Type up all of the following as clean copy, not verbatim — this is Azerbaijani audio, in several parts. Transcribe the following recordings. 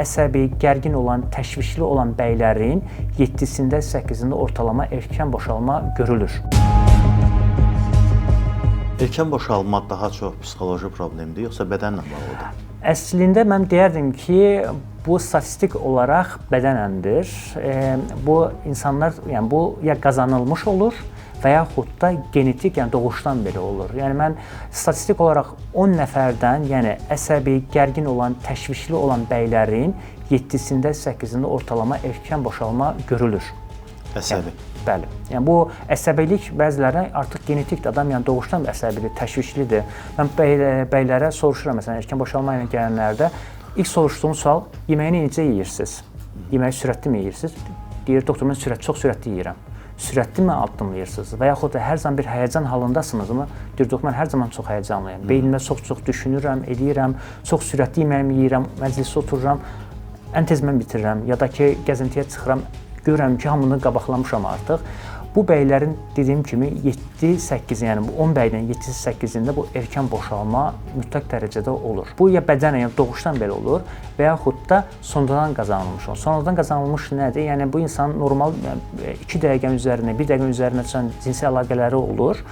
əsəbi, gərgin olan, təşvişli olan bəylərin 7-sində, 8-də ortalama erkən boşalma görülür. Erkən boşalma daha çox psixoloji problemdir, yoxsa bədənlə bağlıdır? Əslində mən deyərdim ki, bu statistik olaraq bədənəndir. Bu insanlar, yəni bu ya qazanılmış olur və yaxud da genetik, yəni doğuşdan belə olur. Yəni mən statistik olaraq 10 nəfərdən, yəni əsəbi, gərgin olan, təşvişli olan bəylərin 7-sində, 8-də ortalama erkən boşalma görülür. Əsəbi. Yəni, bəli. Yəni bu əsəbilik bəzilərə artıq genetikdir. Adam yəni doğuşdan əsəbidir, təşvişlidir. Mən bəylərə soruşuram, məsələn, erkən boşalma ilə gələnlərdə ilk soruşduğum sual, yeməyini necə yeyirsiniz? Yeməyi sürətli mi yeyirsiniz? Deyir, doktor, mən çox sürətli yeyirəm. Sürətli mi addımlayırsınız və yaxud da hər zaman bir həyəcan halındasınızmı? Deyir, doktor, mən hər zaman çox həyəcanlıyam. Beynimdə çox düşünürəm, eləyirəm, çox sürətli yeməyimi yeyirəm, məclisdə otururam, ən tez mən bitirirəm ya da ki, gəzintiyə çıxıram, görürəm ki, hamını qabaqlamışam artıq. Bu bəylərin dediyim kimi 7-8, yəni bu 10 bəydən 7-8-də bu erkən boşalma mütləq dərəcədə olur. Bu ya bədənən, yəni doğuşdan belə olur və yaxud da sonradan qazanılmış olur. Sonradan qazanılmış nədir? Yəni bu insan normal 2 dəqiqənin üzərində, 1 dəqiqənin üzərində çıxan cinsi əlaqələri olur.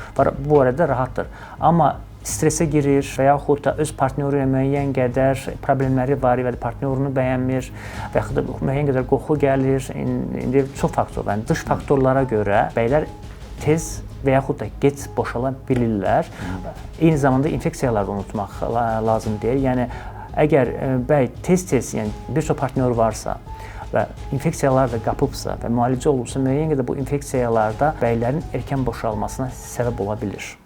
Bu arada rahatdır. Amma stresə girir və yaxud da öz partnyoru ilə müəyyən qədər problemləri var və partnyorunu bəyənmir və yaxud da müəyyən qədər qoxu gəlir. İndi çox faktor var. Yəni dış faktorlara görə bəylər tez və yaxud da gec boşala bilirlər. Eyni zamanda infeksiyaları unutmaq lazım deyil. Yəni əgər bəy tez-tez, yəni bir çox partnyor varsa və infeksiyalar da qapıbsa və müalicə olubsa, müəyyən qədər bu infeksiyalarda bəylərin erkən boşalmasına səbəb ola bilir.